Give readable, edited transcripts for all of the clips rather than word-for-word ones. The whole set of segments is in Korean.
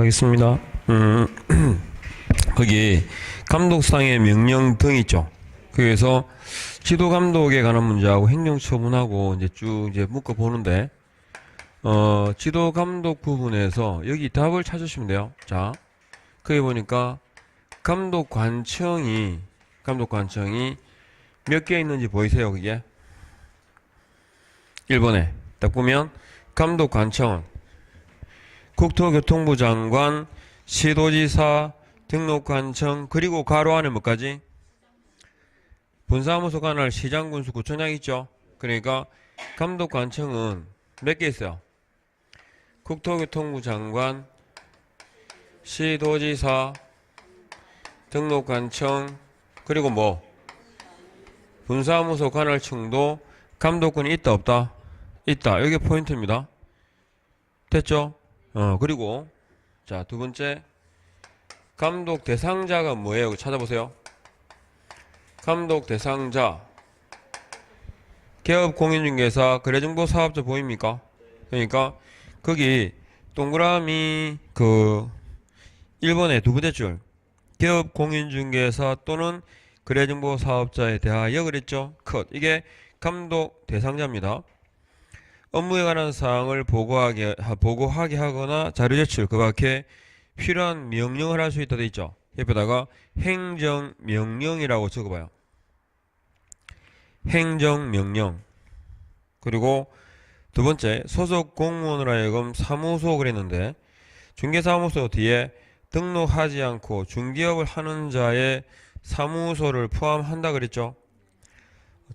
시작하겠습니다. 거기 감독상의 명령 등 있죠. 그래서 지도 감독에 관한 문제하고 행정처분하고 이제 묶어 보는데, 지도 감독 부분에서 여기 답을 찾으시면 돼요. 자, 거기 보니까 감독관청이 몇 개 있는지 보이세요? 그게 1번에 딱 보면 감독관청은 국토교통부 장관, 시도지사, 등록관청, 그리고 괄호 안에 뭐까지? 분사무소 관할 시장, 군수, 구청장 있죠. 그러니까 감독관청은 몇 개 있어요? 국토교통부 장관, 시도지사, 등록관청, 그리고 뭐? 분사무소 관할청도 감독권이 있다 없다? 있다. 이게 포인트입니다. 됐죠? 그리고 자, 두 번째 감독 대상자가 뭐예요? 찾아보세요. 감독 대상자 개업공인중개사 거래정보사업자 보입니까? 그러니까 거기 동그라미 1번에 두 번째 줄 개업공인중개사 또는 거래정보사업자에 대하여 그랬죠? 컷. 이게 감독 대상자입니다. 업무에 관한 사항을 보고하게 하거나 자료 제출, 그 밖에 필요한 명령을 할 수 있다 돼 있죠. 옆에다가 행정명령이라고 적어봐요. 행정명령. 그리고 두 번째, 소속 공무원으로 하여금 사무소 그랬는데, 중개사무소 뒤에 등록하지 않고 중개업을 하는 자의 사무소를 포함한다 그랬죠.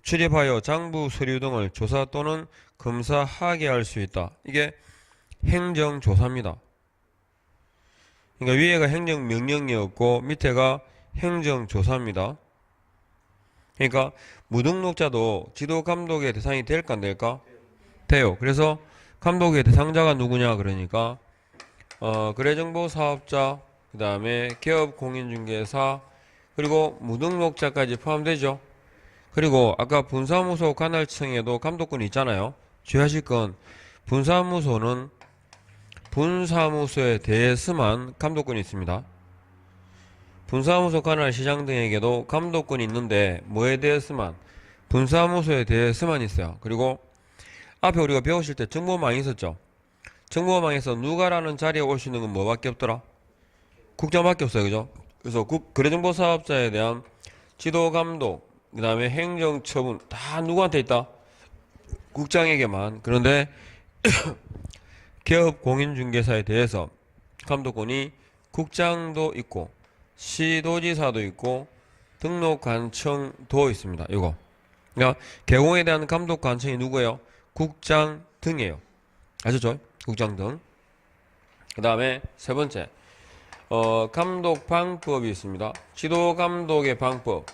출입하여 장부 서류 등을 조사 또는 검사하게 할 수 있다. 이게 행정조사입니다. 그러니까 위에가 행정명령이었고 밑에가 행정조사입니다. 그러니까 무등록자도 지도감독의 대상이 될까 안 될까? 돼요. 그래서 감독의 대상자가 누구냐 그러니까 거래정보사업자, 그 다음에 개업공인중개사, 그리고 무등록자까지 포함되죠. 그리고 아까 분사무소 관할청에도 감독권이 있잖아요. 주의하실 건 분사무소는 분사무소에 대해서만 감독권이 있습니다. 분사무소 관할 시장 등에게도 감독권이 있는데 뭐에 대해서만? 분사무소에 대해서만 있어요. 그리고 앞에 우리가 배우실 때 정보망이 있었죠. 정보망에서 누가라는 자리에 올 수 있는 건 뭐밖에 없더라? 국장밖에 없어요. 그죠? 그래서 거래정보사업자에 대한 지도감독, 그 다음에 행정처분 다 누구한테 있다? 국장에게만. 그런데 개업공인중개사에 대해서 감독권이 국장도 있고 시도지사도 있고 등록관청도 있습니다. 이거 그러니까 개공에 대한 감독관청이 누구예요? 국장 등이에요. 아셨죠? 국장 등. 그 다음에 세 번째 감독 방법이 있습니다. 지도감독의 방법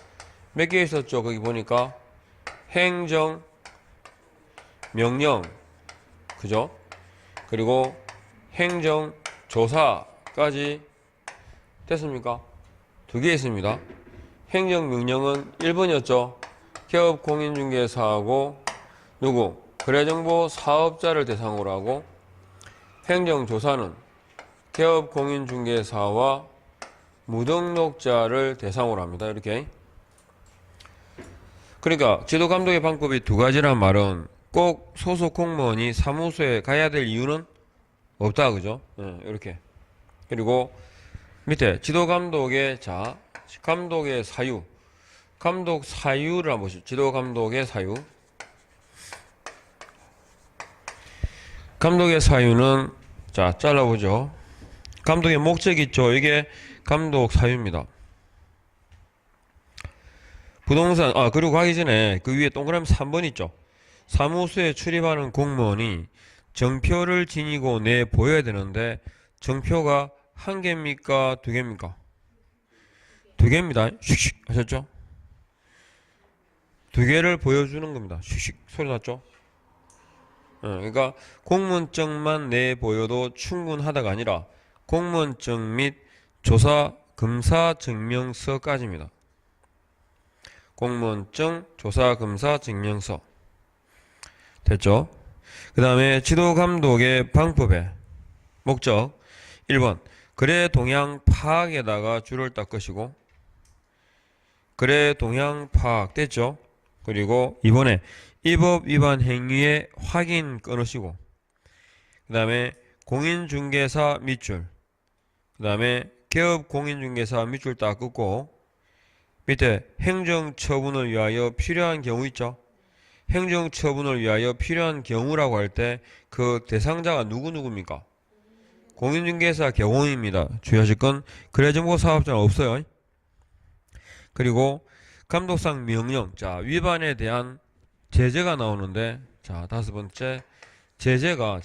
몇 개 있었죠? 거기 보니까 행정, 명령, 그죠? 그리고 행정, 조사까지 됐습니까? 두 개 있습니다. 행정, 명령은 1번이었죠. 개업공인중개사하고 누구? 거래정보 사업자를 대상으로 하고, 행정, 조사는 개업공인중개사와 무등록자를 대상으로 합니다. 이렇게. 그러니까 지도감독의 방법이 두 가지란 말은 꼭 소속 공무원이 사무소에 가야 될 이유는 없다. 그죠? 이렇게. 그리고 밑에 지도감독의 감독의 사유. 감독 사유를 한번 보시죠. 지도감독의 사유. 감독의 사유는 잘라보죠. 감독의 목적이 있죠. 이게 감독 사유입니다. 부동산, 그리고 가기 전에 그 위에 동그라미 3번 있죠. 사무소에 출입하는 공무원이 정표를 지니고 내 보여야 되는데 정표가 한 개입니까? 두 개입니까? 두 개입니다. 슉슉 하셨죠? 두 개를 보여주는 겁니다. 슉슉 소리 났죠? 그러니까 공무원증만 내 보여도 충분하다가 아니라 공무원증 및 조사 검사 증명서까지입니다. 공무원증, 조사, 검사, 증명서. 됐죠? 그 다음에 지도감독의 방법의 목적 1번 거래 동향 파악에다가 줄을 딱 것이고 거래 동향 파악 됐죠? 그리고 이번에 이 법 위반 행위의 확인 끊으시고 그 다음에 공인중개사 밑줄 그 다음에 개업 공인중개사 밑줄 딱 긋고 밑에 행정처분을 위하여 필요한 경우 있죠? 행정처분을 위하여 필요한 경우라고 할 때 그 대상자가 누구입니까? 공인중개사 개공입니다. 주의하실 건 거래정보사업자는 없어요. 그리고 감독상 명령, 자 위반에 대한 제재가 나오는데 자 다섯 번째 제재가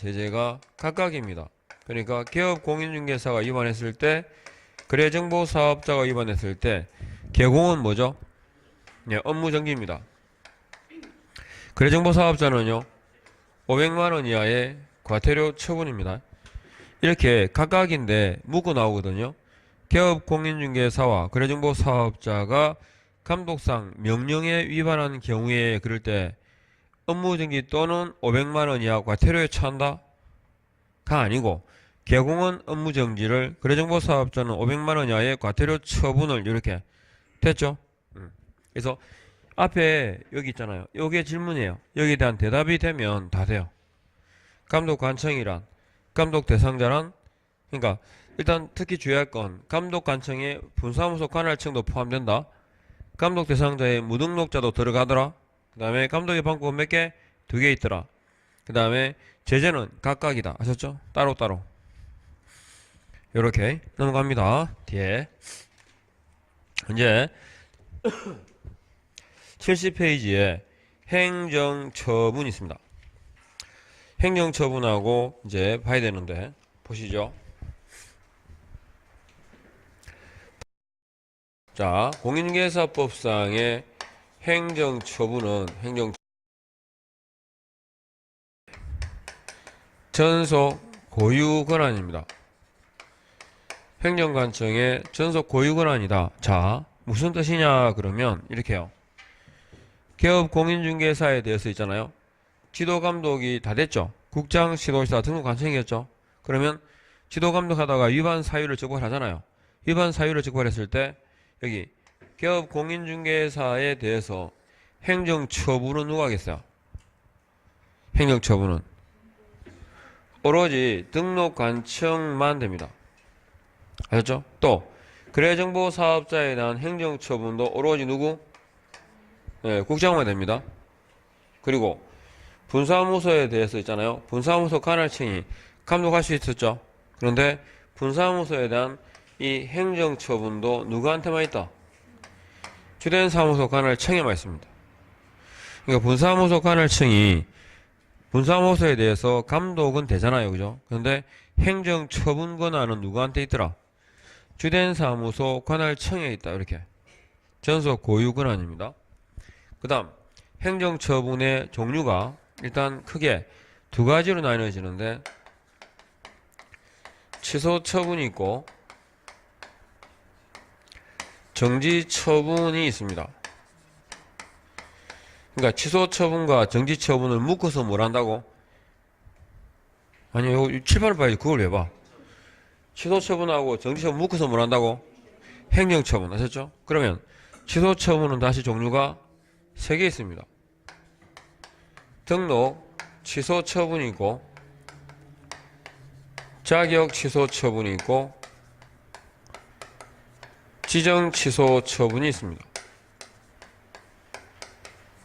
각각입니다. 그러니까 개업 공인중개사가 위반했을 때 거래정보사업자가 위반했을 때 개공은 뭐죠? 네, 업무정지입니다. 거래정보사업자는요 500만원 이하의 과태료 처분입니다. 이렇게 각각인데 묶어 나오거든요. 개업 공인중개사와 거래정보사업자가 감독상 명령에 위반한 경우에 그럴 때 업무정지 또는 500만원 이하 과태료에 처한다? 가 아니고 개공은 업무정지를 거래정보사업자는 500만원 이하의 과태료 처분을 이렇게 됐죠? 그래서 앞에 여기 있잖아요. 요게 질문이에요. 여기에 대한 대답이 되면 다 돼요. 감독 관청이란 감독 대상자란 그러니까 일단 특히 주의할 건 감독 관청에 분사무소 관할청도 포함된다. 감독 대상자에 무등록자도 들어가더라. 그 다음에 감독의 방법은 몇 개? 2개 있더라. 그 다음에 제재는 각각이다. 아셨죠? 따로따로. 요렇게 넘어갑니다. 뒤에 이제 70페이지에 행정처분이 있습니다. 행정처분하고 이제 봐야 되는데 보시죠. 자, 공인중개사법상의 행정처분은 전속 고유 권한입니다. 행정관청의 전속 고유 권한이다. 자, 무슨 뜻이냐 그러면 이렇게요. 개업 공인중개사에 대해서 있잖아요. 지도감독이 다 됐죠. 국장, 시도지사, 등록관청이겠죠. 그러면 지도감독하다가 위반 사유를 적발을 하잖아요. 위반 사유를 적발했을 때 여기 개업 공인중개사에 대해서 행정처분은 누가 하겠어요? 행정처분은 오로지 등록관청만 됩니다. 아셨죠? 또 거래정보사업자에 대한 행정처분도 오로지 누구? 네, 국장만 됩니다. 그리고 분사무소에 대해서 있잖아요. 분사무소 관할청이 감독할 수 있었죠. 그런데 분사무소에 대한 이 행정처분도 누구한테만 있다? 주된 사무소 관할청에만 있습니다. 그러니까 분사무소 관할청이 분사무소에 대해서 감독은 되잖아요. 그죠? 그런데 행정처분 권한은 누구한테 있더라? 주된 사무소 관할청에 있다. 이렇게. 전속 고유 권한입니다. 그 다음 행정처분의 종류가 일단 크게 두 가지로 나뉘어지는데 취소처분이 있고 정지처분이 있습니다. 그러니까 취소처분과 정지처분을 묶어서 뭘 한다고? 아니, 요 칠판을 봐야지. 그걸 왜 봐? 취소처분하고 정지처분 묶어서 뭘 한다고? 행정처분. 아셨죠? 그러면 취소처분은 다시 종류가 3개 있습니다. 등록 취소처분이 있고 자격 취소처분이 있고 지정 취소처분이 있습니다.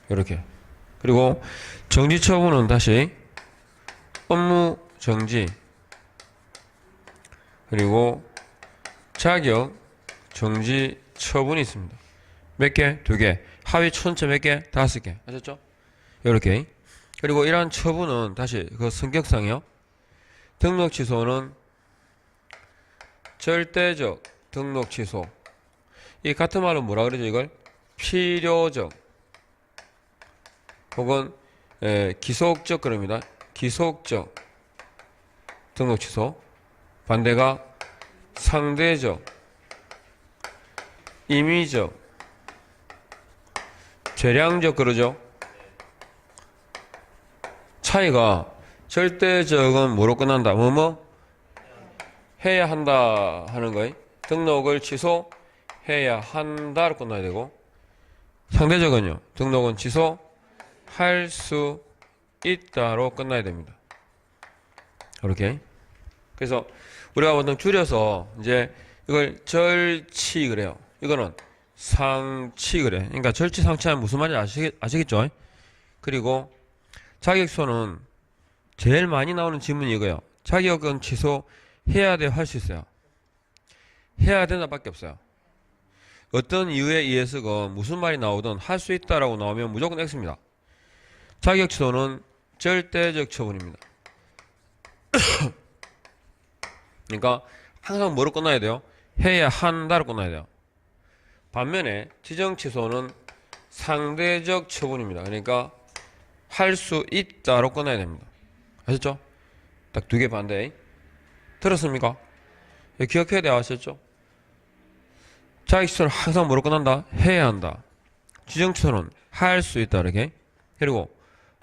이렇게. 그리고 정지처분은 다시 업무 정지 그리고 자격 정지 처분이 있습니다. 몇 개? 2개. 하위 천체 몇 개? 5개. 아셨죠? 이렇게. 그리고 이러한 처분은 다시 그 성격상이요. 등록 취소는 절대적 등록 취소. 이 같은 말은 뭐라 그러죠? 이걸 필요적 혹은 기속적 그럽니다. 기속적 등록 취소. 반대가 상대적, 임의적, 재량적 그러죠. 차이가 절대적은 뭐로 끝난다? 뭐뭐? 해야 한다 하는 거예요. 등록을 취소해야 한다로 끝나야 되고, 상대적은요. 등록은 취소할 수 있다로 끝나야 됩니다. 이렇게. 그래서 우리가 보통 줄여서 이제 이걸 절치 그래요. 이거는 상치 그래. 그러니까 절치 상치하면 무슨 말인지 아시겠죠? 그리고 자격소는 제일 많이 나오는 질문이 이거예요. 자격은 취소해야 돼, 할 수 있어요. 해야 된다 밖에 없어요. 어떤 이유에 의해서건 무슨 말이 나오든 할 수 있다라고 나오면 무조건 X입니다. 자격 취소는 절대적 처분입니다. 그러니까 항상 뭐로 끝나야 돼요? 해야 한다로 끝나야 돼요. 반면에 지정 취소는 상대적 처분입니다. 그러니까 할 수 있다로 끝나야 됩니다. 아셨죠? 딱 두 개 반대. 들었습니까? 기억해야 돼. 아셨죠? 자격 취소는 항상 뭐로 끝난다? 해야 한다. 지정 취소는 할 수 있다. 이렇게. 그리고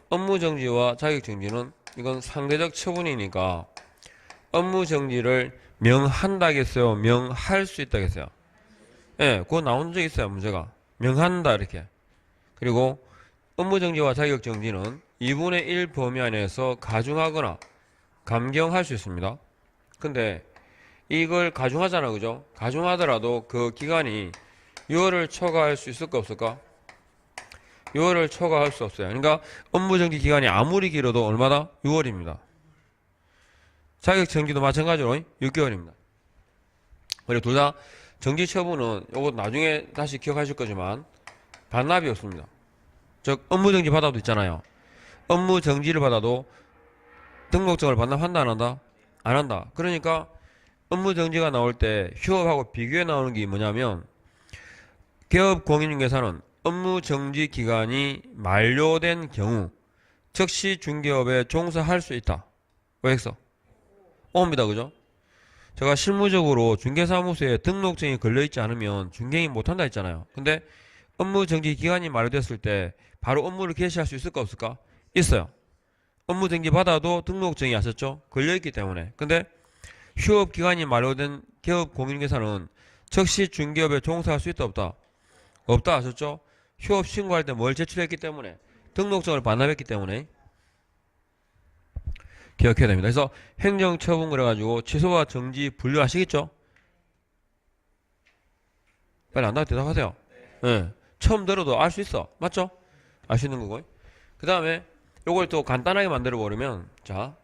업무 정지와 자격 정지는 이건 상대적 처분이니까 업무 정지를 명한다겠어요? 명할 수 있다겠어요? 예, 그거 나온 적 있어요. 문제가. 명한다 이렇게. 그리고 업무 정지와 자격 정지는 2분의 1 범위 안에서 가중하거나 감경할 수 있습니다. 근데 이걸 가중하잖아, 그죠? 가중하더라도 그 기간이 6월을 초과할 수 있을까 없을까? 6월을 초과할 수 없어요. 그러니까 업무 정지 기간이 아무리 길어도 얼마다? 6월입니다. 자격 정지도 마찬가지로 6개월입니다. 그리고 둘 다 정지 처분은 요거 나중에 다시 기억하실 거지만 반납이 없습니다. 즉 업무 정지 받아도 있잖아요. 업무 정지를 받아도 등록증을 반납한다 안 한다? 안 한다. 그러니까 업무 정지가 나올 때 휴업하고 비교해 나오는 게 뭐냐면 개업 공인중개사는 업무 정지 기간이 만료된 경우 즉시 중개업에 종사할 수 있다. 왜 했어? 옵니다. 그죠? 제가 실무적으로 중개사무소에 등록증이 걸려있지 않으면 중개인 못한다 했잖아요. 근데 업무 정지 기간이 만료됐을 때 바로 업무를 개시할 수 있을까 없을까? 있어요. 업무 정지 받아도 등록증이 아셨죠? 걸려있기 때문에. 근데 휴업 기간이 만료된 개업 공인중개사는 즉시 중개업에 종사할 수 있다 없다? 없다 아셨죠? 휴업 신고할 때 뭘 제출했기 때문에? 등록증을 반납했기 때문에. 기억해야 됩니다. 그래서 행정처분 그래가지고 취소와 정지 분류하시겠죠? 빨리 안 나와 대답하세요. 네. 처음 들어도 알 수 있어. 맞죠? 알 수 있는 거고. 그 다음에 요걸 또 간단하게 만들어 버리면 자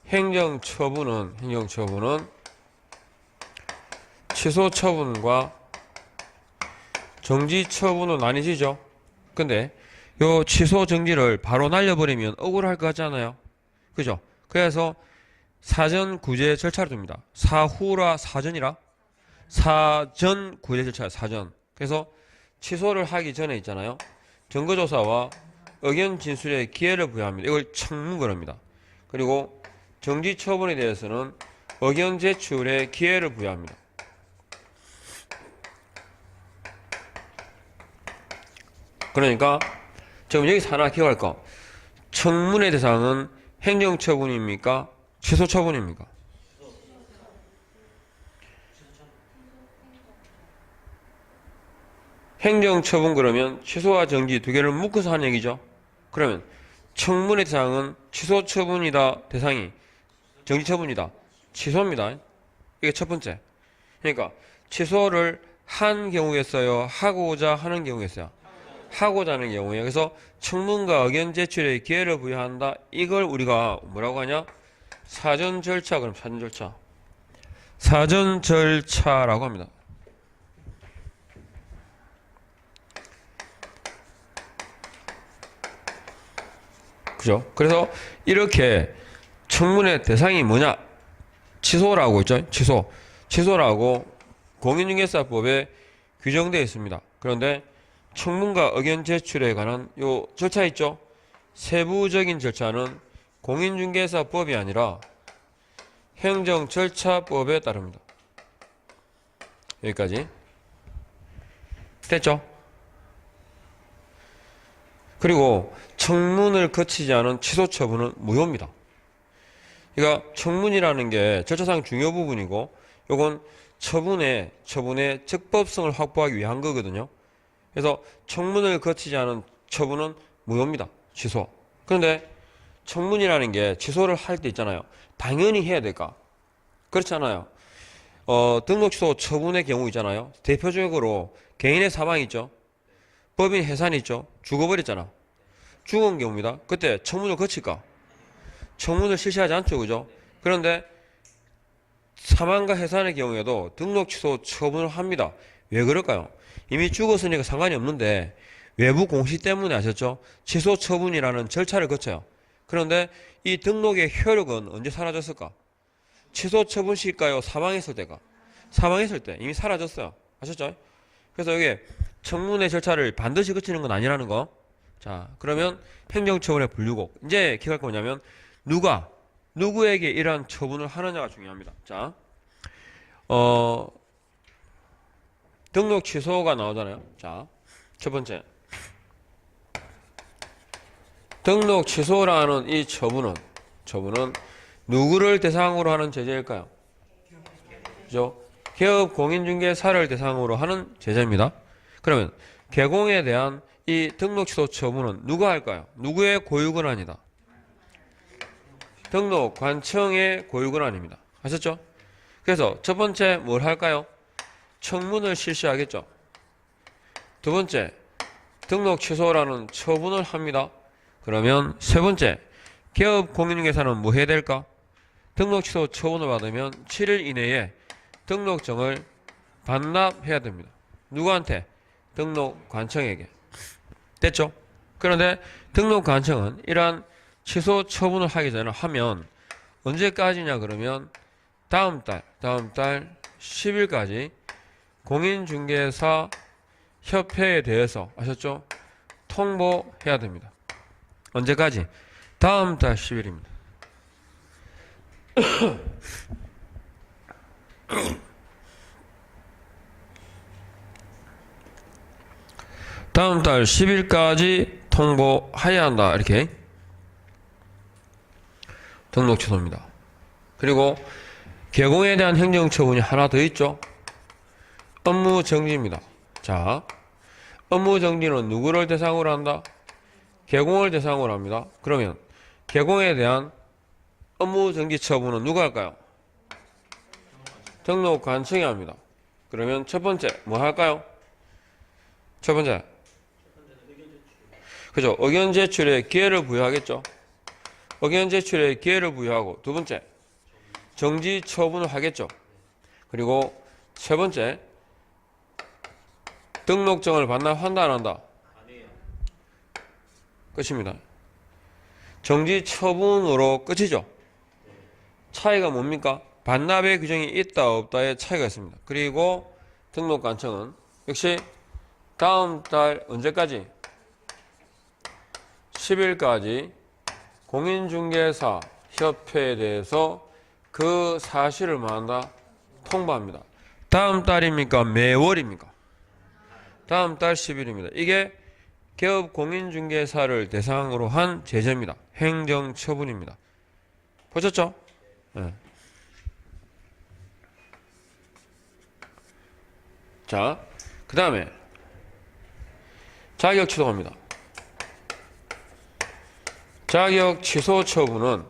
행정처분은 취소 처분과 정지 처분은 나뉘지죠. 근데 요 취소 정지를 바로 날려버리면 억울할 것 같잖아요. 그죠? 그래서 사전 구제 절차를 둡니다. 사후라 사전이라 사전 구제 절차 사전. 그래서 취소를 하기 전에 있잖아요. 증거조사와 의견 진술에 기회를 부여합니다. 이걸 청문거랍니다. 그리고 정지 처분에 대해서는 의견 제출에 기회를 부여합니다. 그러니까 지금 여기서 하나 기억할 거. 청문의 대상은 행정처분입니까? 취소처분입니까? 행정처분 그러면 취소와 정지 두 개를 묶어서 하는 얘기죠. 그러면 청문의 대상은 취소처분이다. 대상이 정지처분이다. 취소입니다. 이게 첫 번째. 그러니까 취소를 한 경우였어요. 하고자 하는 경우였어요. 하고자 하는 경우에. 그래서 청문과 의견 제출에 기회를 부여한다. 이걸 우리가 뭐라고 하냐? 사전 절차. 그럼 사전 절차. 사전 절차라고 합니다. 그죠? 그래서 이렇게 청문의 대상이 뭐냐? 취소라고 있죠? 취소라고 공인중개사법에 규정되어 있습니다. 그런데 청문과 의견 제출에 관한 요 절차 있죠? 세부적인 절차는 공인중개사법이 아니라 행정절차법에 따릅니다. 여기까지. 됐죠? 그리고 청문을 거치지 않은 취소 처분은 무효입니다. 그러니까 청문이라는 게 절차상 중요 부분이고 요건 처분의 적법성을 확보하기 위한 거거든요. 그래서 청문을 거치지 않은 처분은 무효입니다. 취소. 그런데 청문이라는 게 취소를 할 때 있잖아요. 당연히 해야 될까? 그렇잖아요. 등록 취소 처분의 경우 있잖아요. 대표적으로 개인의 사망이 있죠. 법인 해산이 있죠. 죽어버렸잖아. 죽은 경우입니다. 그때 청문을 거칠까? 청문을 실시하지 않죠. 그죠? 그런데 사망과 해산의 경우에도 등록 취소 처분을 합니다. 왜 그럴까요? 이미 죽었으니까 상관이 없는데 외부 공시 때문에 아셨죠? 취소 처분이라는 절차를 거쳐요. 그런데 이 등록의 효력은 언제 사라졌을까? 취소 처분 시일까요? 사망했을 때가? 사망했을 때 이미 사라졌어요. 아셨죠? 그래서 이게 청문회 절차를 반드시 거치는 건 아니라는 거. 자, 그러면 행정처분의 분류고 이제 기억할 거 뭐냐면 누구에게 이러한 처분을 하느냐가 중요합니다. 자, 등록 취소가 나오잖아요. 자, 첫 번째 등록 취소라는 이 처분은 누구를 대상으로 하는 제재일까요? 그죠? 기업 공인중개사를 대상으로 하는 제재입니다. 그러면 개공에 대한 이 등록 취소 처분은 누가 할까요? 누구의 고유권한이다? 등록관청의 고유권한입니다. 아셨죠? 그래서 첫 번째 뭘 할까요? 청문을 실시하겠죠. 두 번째 등록 취소라는 처분을 합니다. 그러면 세 번째 기업 공인중개사는 뭐 해야 될까? 등록 취소 처분을 받으면 7일 이내에 등록증을 반납해야 됩니다. 누구한테? 등록관청에게. 됐죠? 그런데 등록관청은 이러한 취소 처분을 하기 전에 하면 언제까지냐 그러면 다음 달 10일까지 공인중개사 협회에 대해서 아셨죠? 통보해야 됩니다. 언제까지? 다음 달 10일입니다. 다음 달 10일까지 통보해야 한다. 이렇게 등록 취소입니다. 그리고 개공에 대한 행정처분이 하나 더 있죠. 업무 정지입니다. 자, 업무 정지는 누구를 대상으로 한다? 개공을 대상으로 합니다. 그러면 개공에 대한 업무 정지 처분은 누가 할까요? 등록관청이 합니다. 그러면 첫 번째 뭐 할까요? 첫 번째 그죠? 의견 제출에 기회를 부여하겠죠. 의견 제출에 기회를 부여하고 두 번째 정지 처분을 하겠죠. 그리고 세 번째 등록증을 반납한다 안 한다? 끝입니다. 정지 처분으로 끝이죠. 차이가 뭡니까? 반납의 규정이 있다 없다의 차이가 있습니다. 그리고 등록관청은 역시 다음 달 언제까지? 10일까지 공인중개사 협회에 대해서 그 사실을 뭐한다? 통보합니다. 다음 달입니까? 매월입니까? 다음 달 10일입니다. 이게 기업 공인중개사를 대상으로 한 제재입니다. 행정처분입니다. 보셨죠? 네. 자, 그 다음에 자격 취소입니다. 자격 취소 처분은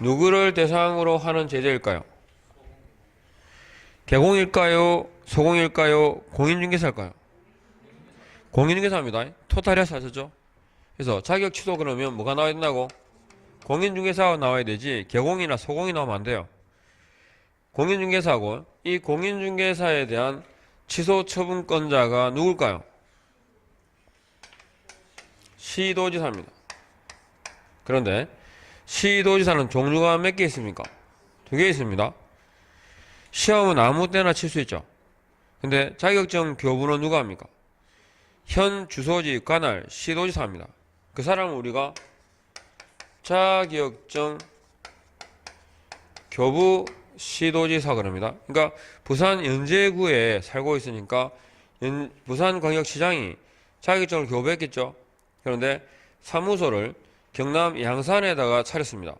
누구를 대상으로 하는 제재일까요? 개공일까요? 소공일까요? 공인중개사일까요? 공인중개사입니다. 토탈에서 하셨죠? 그래서 자격 취소 그러면 뭐가 나와야 된다고? 공인중개사가 나와야 되지 개공이나 소공이 나오면 안 돼요. 공인중개사고 이 공인중개사에 대한 취소 처분권자가 누굴까요? 시도지사입니다. 그런데 시도지사는 종류가 몇 개 있습니까? 2개 있습니다. 시험은 아무 때나 칠 수 있죠. 근데 자격증 교부는 누가 합니까? 현 주소지 관할 시도지사입니다. 그 사람은 우리가 자격증 교부 시도지사 그럽니다. 그러니까 부산 연제구에 살고 있으니까 부산광역시장이 자격증을 교부했겠죠. 그런데 사무소를 경남 양산에다가 차렸습니다.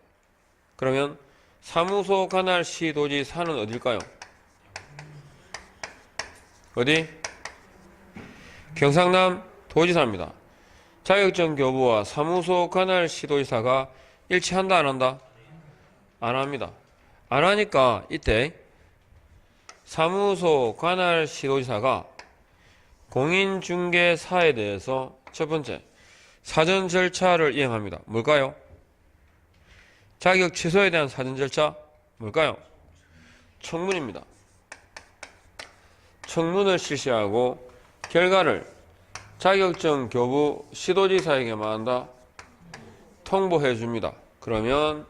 그러면 사무소 관할 시도지사는 어딜까요? 어디? 경상남 도지사입니다. 자격증 교부와 사무소 관할 시도지사가 일치한다 안 한다? 안 합니다. 안 하니까 이때 사무소 관할 시도지사가 공인중개사에 대해서 첫 번째 사전 절차를 이행합니다. 뭘까요? 자격 취소에 대한 사전 절차 뭘까요? 청문입니다. 청문을 실시하고 결과를 자격증 교부 시도지사에게만 한다. 통보해 줍니다. 그러면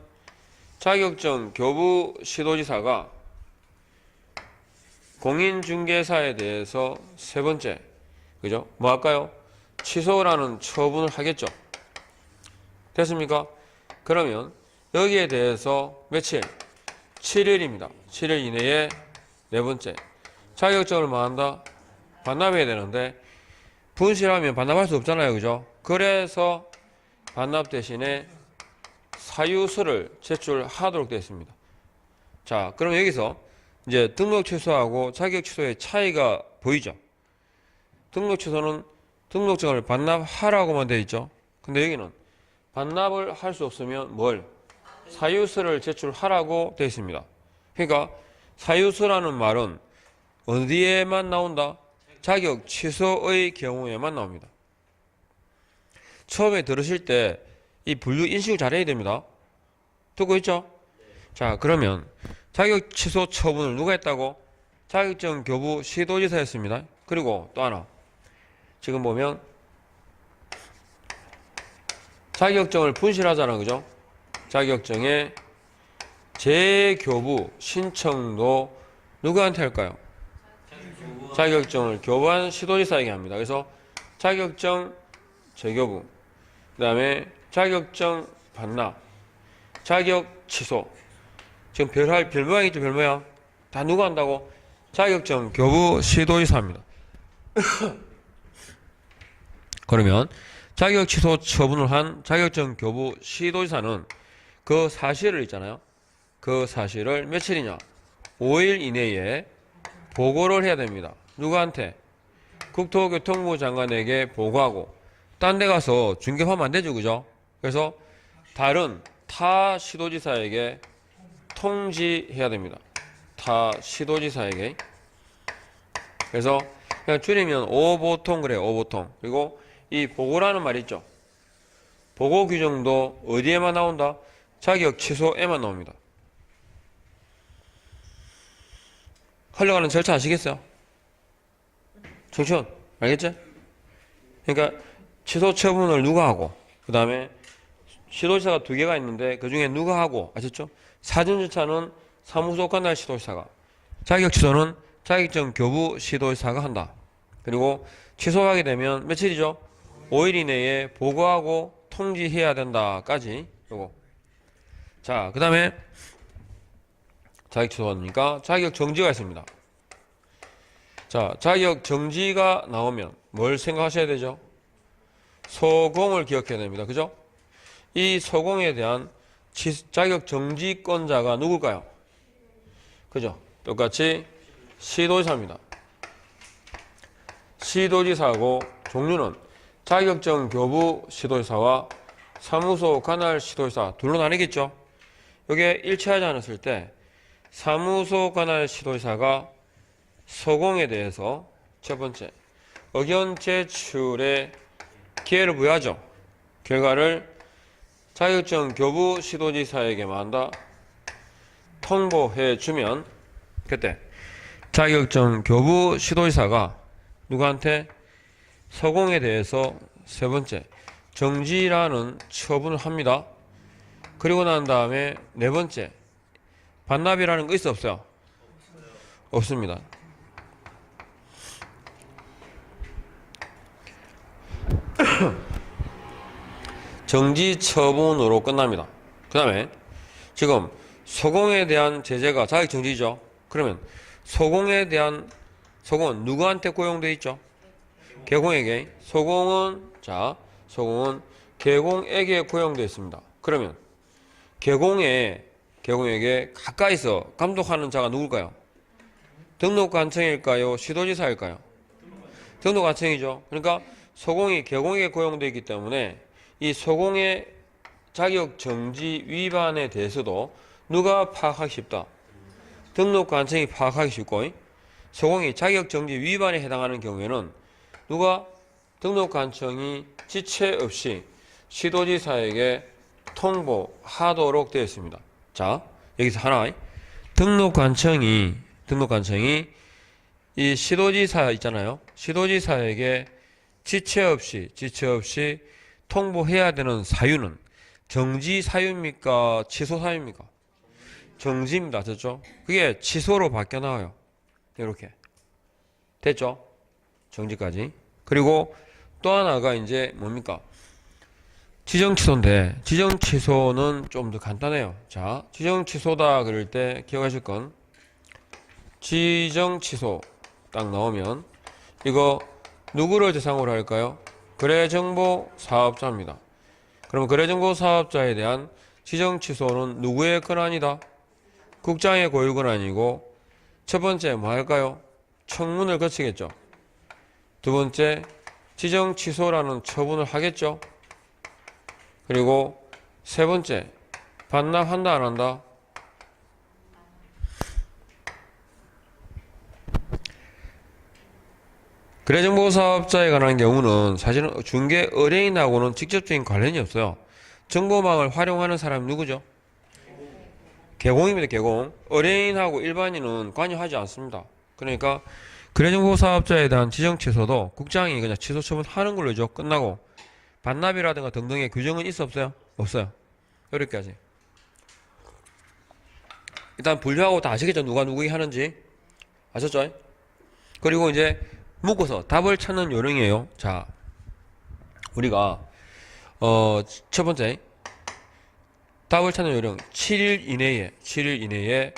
자격증 교부 시도지사가 공인중개사에 대해서 세 번째, 그죠? 뭐 할까요? 취소라는 처분을 하겠죠. 됐습니까? 그러면 여기에 대해서 며칠? 7일입니다. 7일 이내에 네 번째, 자격증을 뭐 한다? 반납해야 되는데 분실하면 반납할 수 없잖아요. 그죠? 그래서 반납 대신에 사유서를 제출하도록 되어 있습니다. 자, 그럼 여기서 이제 등록 취소하고 자격 취소의 차이가 보이죠? 등록 취소는 등록증을 반납하라고만 되어 있죠. 근데 여기는 반납을 할 수 없으면 뭘? 사유서를 제출하라고 되어 있습니다. 그러니까 사유서라는 말은 어디에만 나온다? 자격 취소의 경우에만 나옵니다. 처음에 들으실 때 이 분류 인식을 잘해야 됩니다. 듣고 있죠? 자, 그러면 자격 취소 처분을 누가 했다고? 자격증 교부 시도지사였습니다. 그리고 또 하나, 지금 보면 자격증을 분실하잖아, 그죠? 자격증의 재교부 신청도 누구한테 할까요? 자격증을 교부한 시도지사에게 합니다. 그래서 자격증 재교부, 그 다음에 자격증 반납, 자격 취소. 지금 별 모양 있죠, 별 모양. 다 누가 한다고? 자격증 교부 시도지사입니다. 그러면 자격 취소 처분을 한 자격증 교부 시도지사는 그 사실을 있잖아요. 그 사실을 며칠이냐? 5일 이내에 보고를 해야 됩니다. 누구한테? 국토교통부 장관에게 보고하고 딴 데 가서 중개하면 안 되죠, 그죠? 그래서 다른 타 시도지사에게 통지해야 됩니다. 타 시도지사에게. 그래서 그냥 줄이면 오보통 그래요, 오보통. 그리고 이 보고라는 말 있죠. 보고 규정도 어디에만 나온다? 자격 취소에만 나옵니다. 흘러가는 절차 아시겠어요? 청춘 알겠지? 그러니까 취소 처분을 누가 하고, 그 다음에 시도지사가 두 개가 있는데 그 중에 누가 하고, 아셨죠? 사전 절차는 사무소 관할 시도지사가, 자격 취소는 자격증 교부 시도지사가 한다. 그리고 취소하게 되면 며칠이죠? 5일 이내에 보고하고 통지해야 된다까지. 요거. 자, 그 다음에 자격 취소하니까 자격 정지가 있습니다. 자, 자격 정지가 나오면 뭘 생각하셔야 되죠? 소공을 기억해야 됩니다. 그죠? 이 소공에 대한 자격 정지권자가 누굴까요? 그죠? 똑같이 시도지사입니다. 시도지사고 종류는 자격증 교부 시도지사와 사무소 관할 시도지사 둘로 나뉘겠죠? 이게 일치하지 않았을 때 사무소 관할 시도지사가 소공에 대해서 첫 번째 의견 제출의 기회를 부여하죠. 결과를 자격증 교부 시도지사에게만 한다. 통보해 주면 그때 자격증 교부 시도지사가 누구한테? 소공에 대해서 세 번째 정지라는 처분을 합니다. 그리고 난 다음에 네 번째 반납이라는 거 있어 없어요? 없습니다. 정지 처분으로 끝납니다. 그 다음에 지금 소공에 대한 제재가 자격 정지죠. 그러면 소공에 대한 소공은 누구한테 고용되어 있죠? 개공에게. 소공은 개공에게 고용되어 있습니다. 그러면 개공에 개공에게 가까이서 감독하는 자가 누굴까요? 등록관청일까요? 시도지사일까요? 등록관청이죠. 그러니까 소공이 개공에게 고용되어 있기 때문에 이 소공의 자격 정지 위반에 대해서도 누가 파악하기 쉽다? 등록관청이 파악하기 쉽고, 소공이 자격 정지 위반에 해당하는 경우에는 누가 등록관청이 지체 없이 시도지사에게 통보하도록 되어 있습니다. 자, 여기서 하나, 등록관청이 이 시도지사 있잖아요. 시도지사에게 지체 없이 통보해야 되는 사유는 정지 사유입니까? 취소 사유입니까? 정지입니다. 됐죠? 그게 취소로 바뀌어 나와요. 이렇게. 됐죠? 정지까지. 그리고 또 하나가 이제 뭡니까? 지정 취소인데, 지정 취소는 좀 더 간단해요. 자, 지정 취소다 그럴 때 기억하실 건, 지정 취소 딱 나오면, 이거 누구를 대상으로 할까요? 거래정보 사업자입니다. 그럼 거래정보 사업자에 대한 지정 취소는 누구의 권한이다? 국장의 고유 권한이고, 첫 번째 뭐 할까요? 청문을 거치겠죠. 두 번째, 지정 취소라는 처분을 하겠죠. 그리고 세 번째, 반납한다 안 한다? 거래정보사업자에 관한 경우는 사실은 중개 의뢰인하고는 직접적인 관련이 없어요. 정보망을 활용하는 사람이 누구죠? 개공입니다. 개공. 의뢰인하고 일반인은 관여하지 않습니다. 그러니까 거래정보사업자에 대한 지정 취소도 국장이 그냥 취소 처분하는 걸로죠. 끝나고 반납이라든가 등등의 규정은 있어 없어요? 없어요. 이렇게까지. 일단 분류하고 다 아시겠죠? 누가 누구이 하는지 아셨죠? 그리고 이제 묶어서 답을 찾는 요령이에요. 자, 우리가 첫 번째 답을 찾는 요령 7일 이내에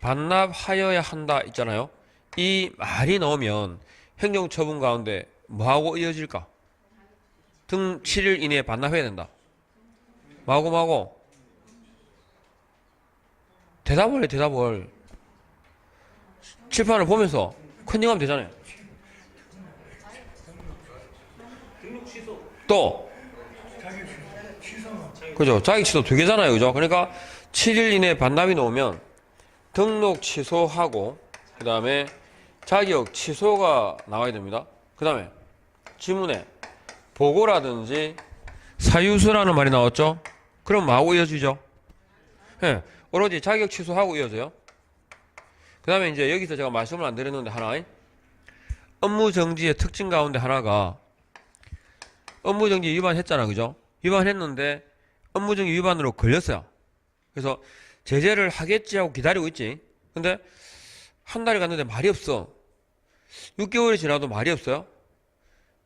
반납하여야 한다 있잖아요. 이 말이 나오면 행정처분 가운데 뭐하고 이어질까? 7일 이내에 반납해야 된다. 뭐하고 대답을 해. 대답을 칠판을 보면서 컨닝하면 되잖아요. 또 그죠? 자격 취소 두 개잖아요. 그죠? 그러니까 7일 이내에 반납이 나오면 등록 취소하고 그 다음에 자격 취소가 나와야 됩니다. 그 다음에 지문에 보고라든지 사유서라는 말이 나왔죠? 그럼 뭐하고 이어지죠? 네, 오로지 자격 취소하고 이어져요. 그 다음에 이제 여기서 제가 말씀을 안 드렸는데 하나, 업무정지의 특징 가운데 하나가 업무정지 위반했잖아. 그죠? 위반했는데 업무정지 위반으로 걸렸어요. 그래서 제재를 하겠지 하고 기다리고 있지. 근데 한 달이 갔는데 말이 없어. 6개월이 지나도 말이 없어요.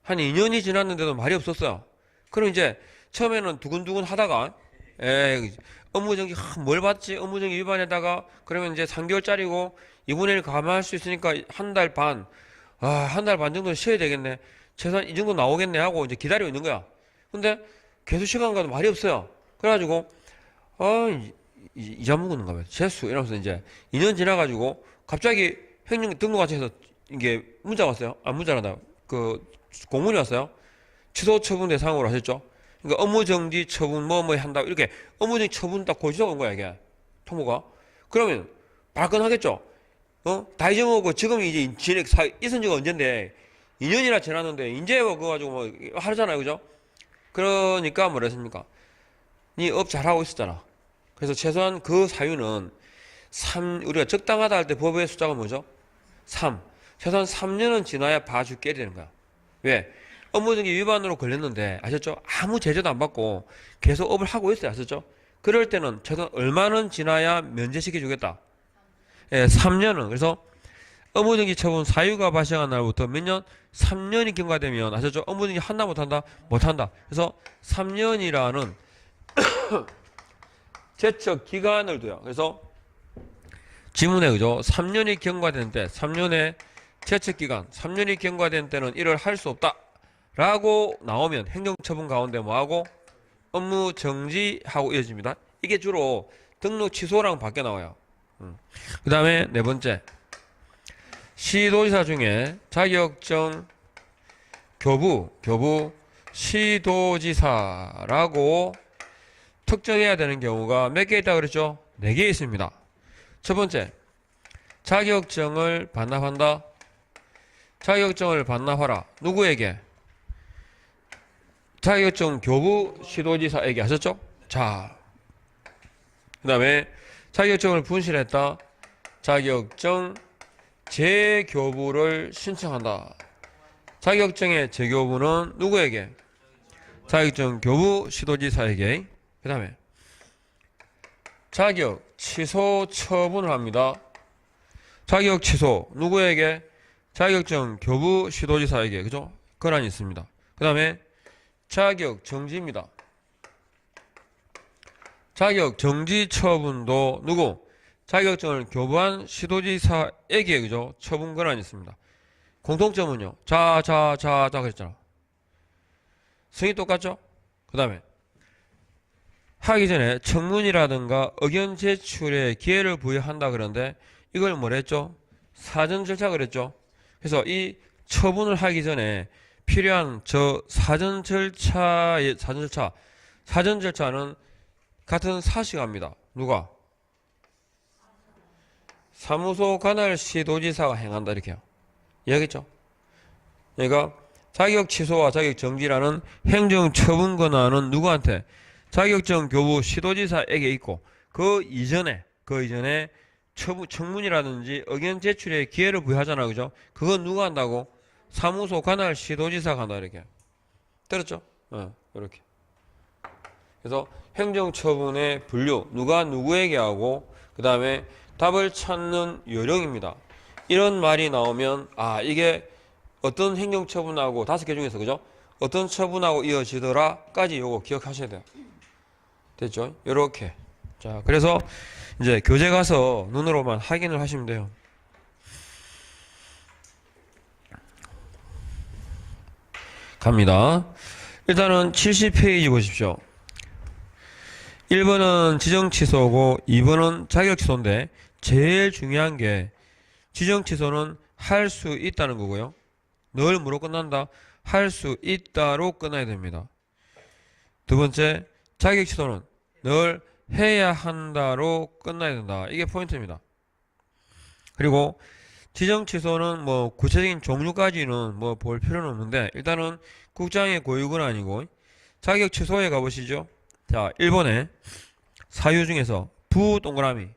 한 2년이 지났는데도 말이 없었어요. 그럼 이제 처음에는 두근두근 하다가 업무정지 뭘 받지? 업무정지 위반에다가 그러면 이제 3개월짜리고 2분의 1 감안할 수 있으니까 한 달 반. 한 달 반 정도는 쉬어야 되겠네. 최소한 이 정도 나오겠네 하고 이제 기다리고 있는 거야. 근데 계속 시간 가도 말이 없어요. 그래가지고 이자 묵었는가 봐요. 재수 이러면서 이제 2년 지나가지고 갑자기 행정 등록관청에서 이게 문자 왔어요. 문자란다. 그 공문이 왔어요. 취소 처분 대상으로 하셨죠. 그러니까 업무정지 처분 뭐 한다 이렇게 업무정지 처분 딱 고지서가 온 거야 이게 통보가. 그러면 발끈하겠죠. 다 잊어먹고 지금 이제 진행 있은 지가 언젠데 2년이나 지났는데 이제 그거 가지고 뭐 하잖아요. 그죠? 그러니까 뭐라 했습니까? 니 업 잘하고 있었잖아. 그래서 최소한 그 사유는 우리가 적당하다 할 때 법의 숫자가 뭐죠? 3. 최소한 3년은 지나야 봐줄게 되는 거야. 왜? 업무정지 위반으로 걸렸는데 아셨죠? 아무 제재도 안 받고 계속 업을 하고 있어요. 아셨죠? 그럴 때는 최소한 얼마는 지나야 면제시켜 주겠다. 3년은. 그래서 업무정지 처분 사유가 발생한 날부터 몇 년? 3년이 경과되면 아셨죠? 업무정지 한다 못한다? 못한다. 그래서 3년이라는 제척 기간을 둬요. 그래서 지문에 그죠? 3년이 경과된 때, 3년의 제척 기간, 3년이 경과된 때는 이를 할 수 없다. 라고 나오면 행정처분 가운데 뭐하고? 업무 정지하고 이어집니다. 이게 주로 등록 취소랑 밖에 나와요. 그 다음에 네 번째, 시도지사 중에 자격증 교부 시도지사라고 특정해야 되는 경우가 몇 개 있다고 그랬죠? 4개 있습니다. 첫 번째, 자격증을 반납한다. 자격증을 반납하라. 누구에게? 자격증 교부 시도지사에게 하셨죠? 자, 그 다음에 자격증을 분실했다. 자격증 재교부를 신청한다. 자격증의 재교부는 누구에게? 자격증 교부 시도지사에게. 그 다음에 자격 취소 처분을 합니다. 자격 취소 누구에게? 자격증 교부 시도지사에게. 그죠? 권한이 있습니다. 그 다음에 자격 정지입니다. 자격 정지 처분도 누구? 자격증을 교부한 시도지사에게. 그죠? 처분 권한이 있습니다. 공통점은요. 자 그랬잖아. 성이 똑같죠? 그 다음에 하기 전에 청문이라든가 의견 제출에 기회를 부여한다 그러는데 이걸 뭐랬죠? 사전 절차 그랬죠? 그래서 이 처분을 하기 전에 필요한 저 사전 절차는 같은 사시가 합니다. 누가? 사무소 관할 시도지사가 행한다 이렇게요. 이해하겠죠? 그러니까 자격 취소와 자격 정지라는 행정 처분 권한은 누구한테? 자격증 교부 시도지사에게 있고 그 이전에 청문이라든지 의견 제출에 기회를 부여하잖아. 그죠? 그건 누가 한다고? 사무소 관할 시도지사가 한다 이렇게. 들었죠? 이렇게. 그래서 행정처분의 분류 누가 누구에게 하고 그 다음에 답을 찾는 요령입니다. 이런 말이 나오면 이게 어떤 행정처분하고 5개 중에서 그죠? 어떤 처분하고 이어지더라까지 요거 기억하셔야 돼요. 됐죠? 요렇게. 자, 그래서 이제 교재 가서 눈으로만 확인을 하시면 돼요. 갑니다. 일단은 70페이지 보십시오. 1번은 지정 취소고 2번은 자격 취소인데 제일 중요한 게 지정 취소는 할 수 있다는 거고요. 늘 뭐로 끝난다? 할 수 있다로 끝나야 됩니다. 두 번째, 자격 취소는 늘 해야 한다로 끝나야 된다. 이게 포인트입니다. 그리고 지정 취소는 뭐 구체적인 종류까지는 뭐 볼 필요는 없는데 일단은 국장의 고유는 아니고 자격 취소에 가보시죠. 자, 1번에 사유 중에서 부 동그라미.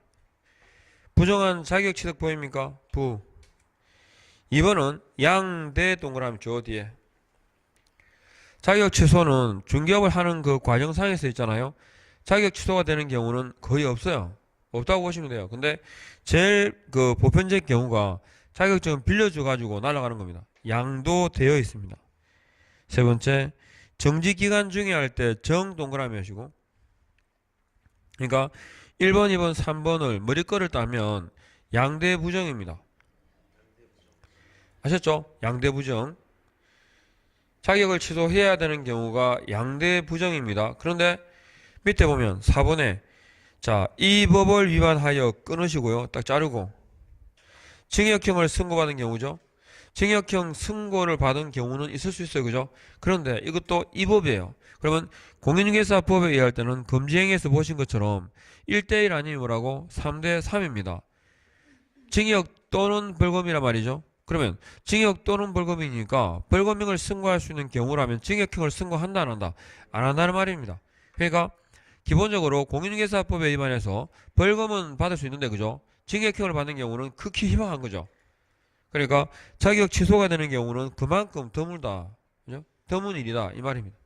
부정한 자격 취득 보입니까? 부. 2번은 양대 동그라미 저 뒤에. 자격 취소는 중개업을 하는 그 과정상에서 있잖아요. 자격 취소가 되는 경우는 거의 없어요. 없다고 보시면 돼요. 근데 제일 그 보편적 경우가 자격증 빌려줘 가지고 날아가는 겁니다. 양도 되어 있습니다. 세 번째, 정지 기간 중에 할 때 정 동그라미 하시고. 그러니까 1번, 2번, 3번을 머리거를 따면 양대 부정입니다. 아셨죠? 양대 부정. 자격을 취소해야 되는 경우가 양대 부정입니다. 그런데 밑에 보면 4번에 자, 이 법을 위반하여 끊으시고요. 딱 자르고 징역형을 선고받은 경우죠. 징역형 선고를 받은 경우는 있을 수 있어요. 그죠? 그런데 이것도 이 법이에요. 그러면 공인중개사법에 의할 때는 금지행위에서 보신 것처럼 1대1 아니면 뭐라고? 3대3입니다. 징역 또는 벌금이란 말이죠. 그러면 징역 또는 벌금이니까 벌금형을 선고할 수 있는 경우라면 징역형을 선고한다 안 한다? 안 한다는 말입니다. 그러니까 기본적으로 공인중개사법에 위반해서 벌금은 받을 수 있는데 그죠? 징역형을 받는 경우는 극히 희망한 거죠. 그러니까 자격 취소가 되는 경우는 그만큼 드물다. 그죠? 드문 일이다. 이 말입니다.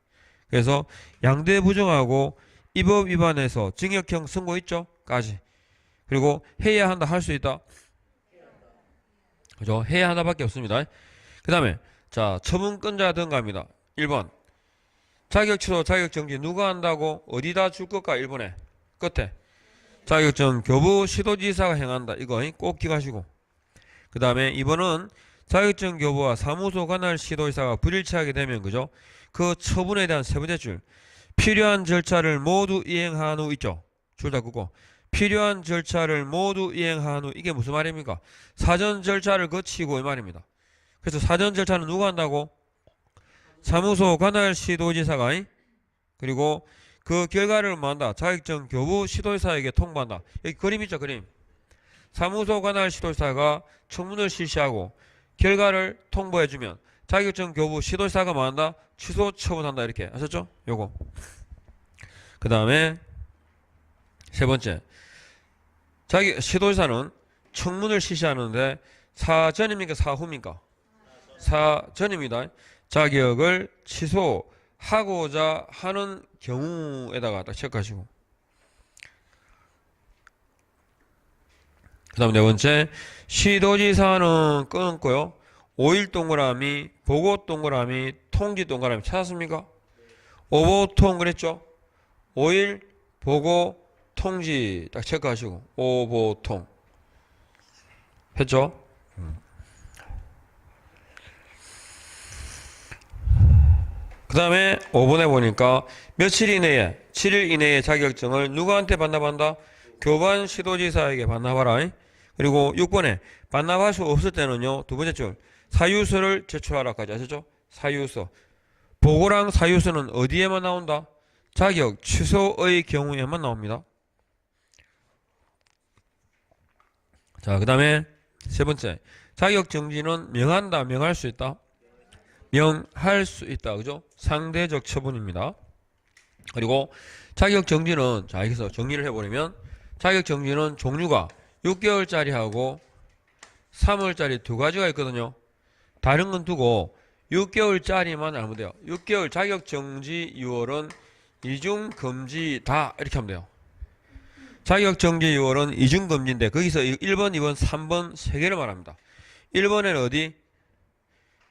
그래서 양대 부정하고 이 법 위반해서 징역형 선고 있죠? 까지. 그리고 해야 한다 할 수 있다. 그죠? 해야 한다밖에 없습니다. 그 다음에 자 처분권자 등가입니다. 1번 자격 취소 자격 정지 누가 한다고? 어디다 줄 것까? 1번에 끝에 자격증 교부 시도지사가 행한다. 이거 꼭 기억하시고. 그 다음에 2번은 자격증 교부와 사무소 관할 시도지사가 불일치하게 되면 그죠? 그 처분에 대한 세 번째 줄 필요한 절차를 모두 이행한 후 있죠. 줄 다 끄고 필요한 절차를 모두 이행한 후 이게 무슨 말입니까? 사전 절차를 거치고 이 말입니다. 그래서 사전 절차는 누가 한다고? 사무소 관할 시도지사가 그리고 그 결과를 뭐 한다? 자격증 교부 시도지사에게 통보한다. 여기 그림 있죠, 그림. 사무소 관할 시도지사가 청문을 실시하고 결과를 통보해주면 자격증 교부 시도지사가 뭐 한다? 취소 처분한다. 이렇게 아셨죠? 요거. 그 다음에 세 번째, 시도지사는 청문을 실시하는데 사전입니까? 사후입니까? 사전입니다. 자격을 취소하고자 하는 경우에다가 딱 체크하시고. 그 다음 네 번째, 시도지사는 끊었고요. 5일 동그라미, 보고 동그라미, 통지 동그라미 찾았습니까? 오보통 그랬죠? 5일, 보고, 통지 딱 체크하시고. 오보통 했죠? 그 다음에 5번에 보니까 며칠 이내에 7일 이내에 자격증을 누구한테 반납한다? 교반 시도지사에게 반납하라. 그리고 6번에 반납할 수 없을 때는요, 두 번째 줄 사유서를 제출하라까지 하셨죠? 사유서. 보고랑 사유서는 어디에만 나온다? 자격 취소의 경우에만 나옵니다. 자, 그 다음에 세 번째, 자격 정지는 명한다, 명할 수 있다? 명할 수 있다. 그죠? 상대적 처분입니다. 그리고 자격 정지는, 자, 여기서 정리를 해버리면 자격 정지는 종류가 6개월짜리하고 3월짜리 두 가지가 있거든요. 다른 건 두고 6개월짜리만 알면 돼요. 6개월 자격 정지 6월은 이중 금지다. 이렇게 하면 돼요. 자격 정지 6월은 이중 금지인데 거기서 1번, 2번, 3번 세 개를 말합니다. 1번에는 어디?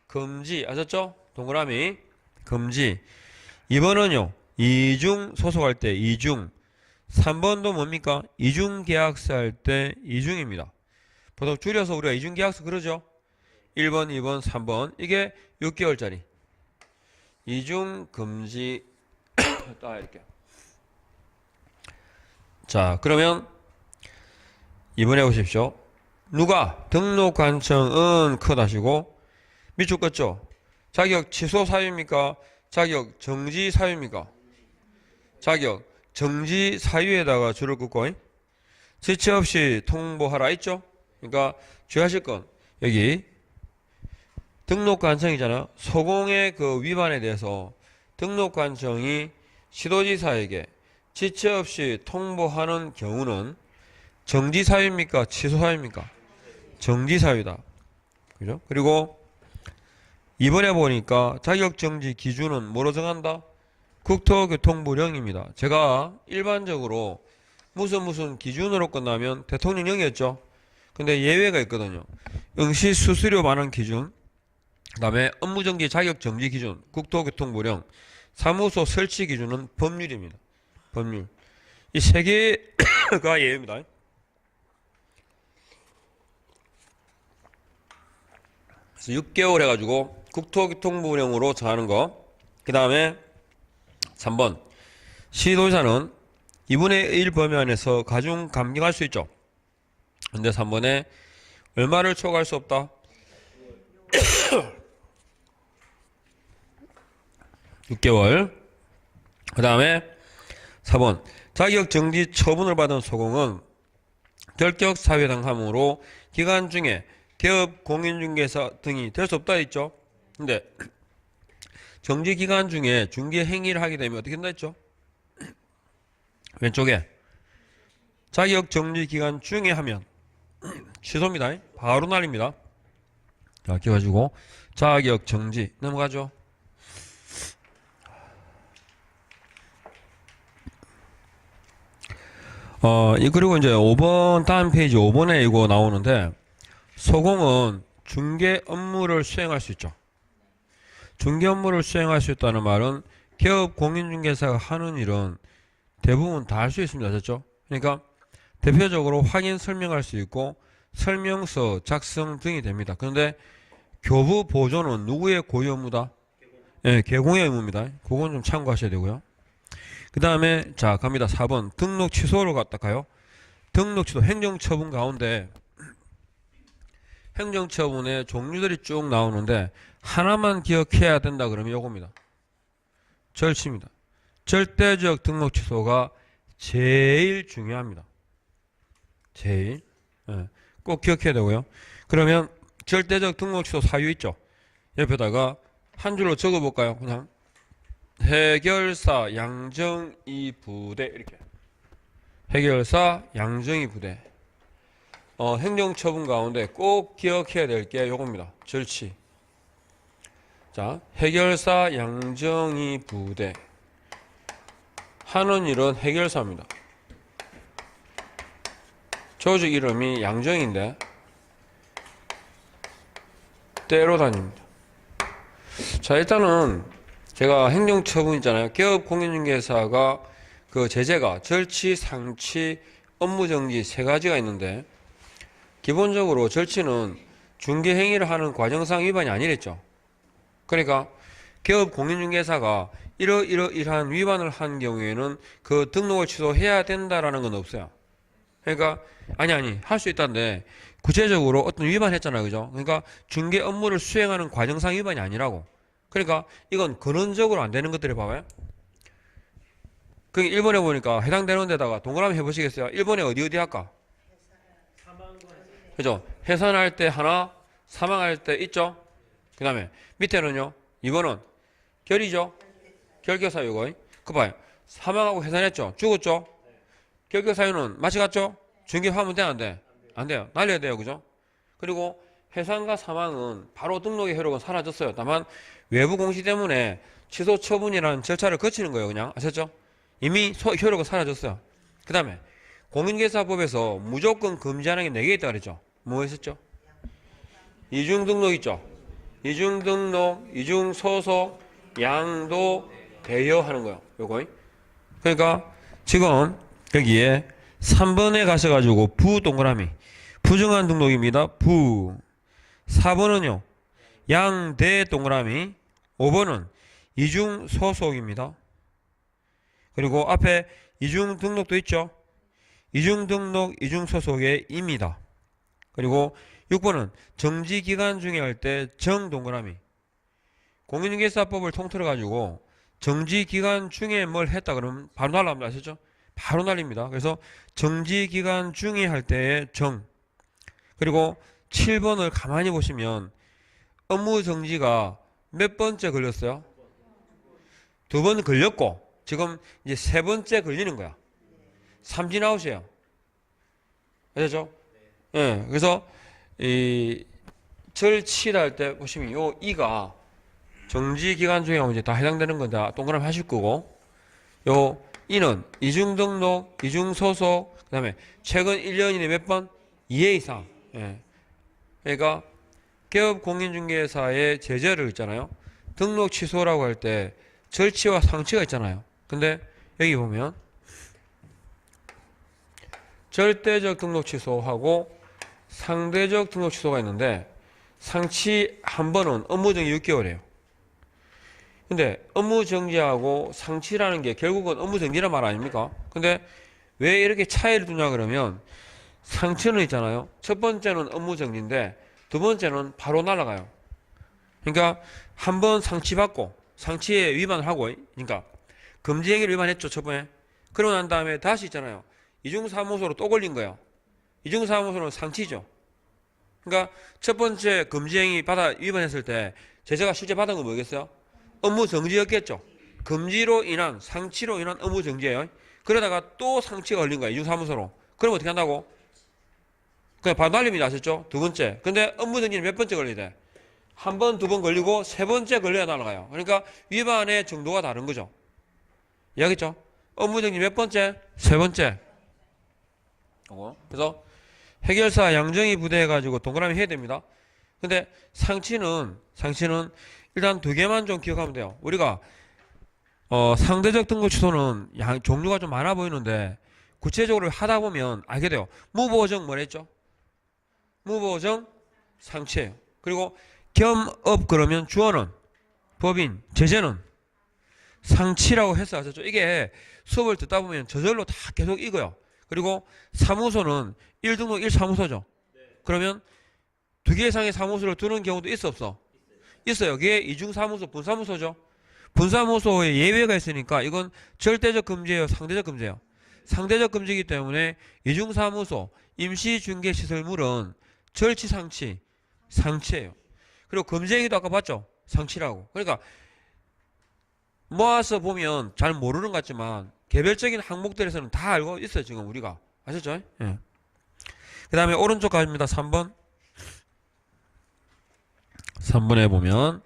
금지. 아셨죠? 동그라미. 금지. 2번은요. 이중 소속할 때 이중. 3번도 뭡니까? 이중 계약서 할 때 이중입니다. 보통 줄여서 우리가 이중 계약서 그러죠? 1번, 2번, 3번. 이게 6개월짜리. 이중 금지. 딱 이렇게. 자, 그러면 이번에 보십시오. 누가 등록관청은 컷하시고 밑줄 껐죠? 자격 취소 사유입니까? 자격 정지 사유입니까? 자격 정지 사유에다가 줄을 긋고 지체 없이 통보하라 있죠? 그러니까 주의하실 건 여기 등록관청이잖아요. 소공의 그 위반에 대해서 등록관청이 시도지사에게 지체 없이 통보하는 경우는 정지 사유입니까? 취소 사유입니까? 정지 사유다. 그죠? 그리고 이번에 보니까 자격정지 기준은 뭐로 정한다? 국토교통부령입니다. 제가 일반적으로 무슨 기준으로 끝나면 대통령령이었죠. 근데 예외가 있거든요. 응시 수수료 많은 기준, 그 다음에 업무정지 자격정지 기준, 국토교통부령, 사무소 설치 기준은 법률입니다. 법률. 이 세 개가 예외입니다. 그래서 6개월 해가지고 국토교통부령으로 정하는 거. 그 다음에 3번. 시도지사는 2분의 1 범위 안에서 가중 감경할 수 있죠. 근데 3번에 얼마를 초과할 수 없다? 6개월. 그 다음에 4번. 자격정지 처분을 받은 소공은 결격 사유당함으로 기간 중에 개업 공인중개사 등이 될 수 없다 했죠. 근데 정지 기간 중에 중개 행위를 하게 되면 어떻게 된다 했죠? 왼쪽에 자격 정지 기간 중에 하면 취소입니다. 바로 날립니다. 자, 기억하시고 자격 정지 넘어가죠. 그리고 이제 5번 다음 페이지 5번에 이거 나오는데 소공은 중개 업무를 수행할 수 있죠. 중개 업무를 수행할 수 있다는 말은 개업 공인중개사가 하는 일은 대부분 다 할 수 있습니다. 됐죠? 그러니까 대표적으로 확인 설명할 수 있고 설명서 작성 등이 됩니다. 그런데 교부 보조는 누구의 고유 업무다? 예, 개공의 의무입니다. 그건 좀 참고하셔야 되고요. 그 다음에 자 갑니다. 4번 등록 취소로 갔다 가요. 등록 취소 행정처분 가운데 행정처분의 종류들이 쭉 나오는데 하나만 기억해야 된다 그러면 요겁니다. 절취입니다. 절대적 등록 취소가 제일 중요합니다. 제일 꼭 기억해야 되고요. 그러면 절대적 등록 취소 사유 있죠. 옆에다가 한 줄로 적어볼까요? 그냥 해결사 양정이 부대 이렇게 해결사 양정이 부대 행정처분 가운데 꼭 기억해야 될 게 요겁니다. 절취. 자, 해결사 양정이 부대 하는 일은 해결사입니다. 조직 이름이 양정인데 때로 다닙니다. 자, 일단은 제가 행정처분 있잖아요. 기업공인중개사가 그 제재가 절취, 상취, 업무정지 세 가지가 있는데 기본적으로 절취는 중개행위를 하는 과정상 위반이 아니랬죠. 그러니까 기업공인중개사가 이러이러이러한 위반을 한 경우에는 그 등록을 취소해야 된다라는 건 없어요. 그러니까 아니 할 수 있다는데 구체적으로 어떤 위반했잖아요, 그죠? 그러니까 중개 업무를 수행하는 과정상 위반이 아니라고. 그러니까 이건 근원적으로 안 되는 것들을 봐봐요. 그 1번에 보니까 해당되는 데다가 동그라미 해보시겠어요? 1번에 어디 할까? 그죠? 해산할 때 하나, 사망할 때 있죠? 그 다음에 밑에는요, 2번은 결이죠? 결격사유고. 그거 봐요. 사망하고 해산했죠? 죽었죠? 결격사유는 마치 같죠? 중개하면 되는데 안 돼요. 날려야 돼요. 그죠? 그리고 해산과 사망은 바로 등록의 효력은 사라졌어요. 다만 외부 공시 때문에 취소 처분이라는 절차를 거치는 거예요. 그냥 아셨죠? 이미 효력은 사라졌어요. 그 다음에 공인중개사법에서 무조건 금지하는 게 4개 있다고 그랬죠? 뭐 했었죠? 이중등록 있죠? 이중등록, 이중소속, 양도, 대여하는 거예요. 요거. 그러니까 지금 여기에 3번에 가셔가지고 부 동그라미 부정한 등록입니다. 부. 4번은요 양대 동그라미. 5번은 이중소속입니다. 그리고 앞에 이중등록도 있죠. 이중등록, 이중소속의 입니다. 그리고 6번은 정지기간 중에 할 때 정 동그라미. 공인중개사법을 통틀어 가지고 정지기간 중에 뭘 했다 그러면 바로 날라갑니다. 아셨죠? 바로 날립니다. 그래서 정지기간 중에 할 때의 정. 그리고 7번을 가만히 보시면 업무정지가 몇 번째 걸렸어요? 2번 걸렸고 지금 이제 3번째 걸리는 거야. 삼진아웃이에요. 아셨죠? 예. 그래서 이 절치를 할 때 보시면 요 이가 정지기간 중에 이제 다 해당되는 건 다 동그라미 하실 거고, 요 이는 이중등록, 이중소속, 그 다음에 최근 1년 이내 몇 번? 2회 이상. 예. 그러니까 기업공인중개사의 제재를 있잖아요. 등록 취소라고 할 때 절치와 상치가 있잖아요. 근데 여기 보면 절대적 등록 취소하고 상대적 등록 취소가 있는데 상치 한 번은 업무정지 6개월이에요. 근데 업무정지하고 상치라는 게 결국은 업무정지란 말 아닙니까? 근데 왜 이렇게 차이를 두냐 그러면 상치는 있잖아요. 첫 번째는 업무정지인데 두 번째는 바로 날아가요. 그러니까 한 번 상치받고 상치에 위반을 하고, 그러니까 금지행위를 위반했죠 첫 번에. 그러고 난 다음에 다시 있잖아요. 이중사무소로 또 걸린 거예요. 이중사무소는 상치죠. 그러니까 첫 번째 금지행위 위반했을 때 제재가 실제 받은 건 뭐겠어요? 업무정지였겠죠. 금지로 인한 상치로 인한 업무정지예요. 그러다가 또 상치가 걸린 거예요. 이중사무소로. 그럼 어떻게 한다고? 그냥 바로 날립니다. 아셨죠? 두 번째. 근데 업무정지는 몇 번째 걸려야 돼? 한 번, 두 번 걸리고 세 번째 걸려야 날아가요. 그러니까 위반의 정도가 다른 거죠. 이해하겠죠? 업무정지 몇 번째? 세 번째. 그래서 해결사 양정이 부대해가지고 동그라미 해야 됩니다. 근데 상치는 일단 2개만 좀 기억하면 돼요. 우리가 상대적 등록 취소는 종류가 좀 많아 보이는데 구체적으로 하다 보면 알게 돼요. 무보정 뭐랬죠? 무보정 상치예요. 그리고 겸업 그러면 주어는 법인, 제재는 상치라고 해서 하셨죠. 이게 수업을 듣다 보면 저절로 다 계속 익어요. 그리고 사무소는 1등록 1사무소죠. 그러면 두 개 이상의 사무소를 두는 경우도 있어 없어? 있어요. 그게 이중사무소, 분사무소죠. 분사무소에 예외가 있으니까 이건 절대적 금지예요, 상대적 금지예요. 상대적 금지이기 때문에 이중사무소, 임시중개시설물은 절치 상치, 상치예요. 그리고 금지행위도 아까 봤죠? 상치라고. 그러니까 모아서 보면 잘 모르는 것 같지만 개별적인 항목들에서는 다 알고 있어요, 지금 우리가. 아셨죠? 예. 그 다음에 오른쪽 갑니다. 3번. 3번에 보면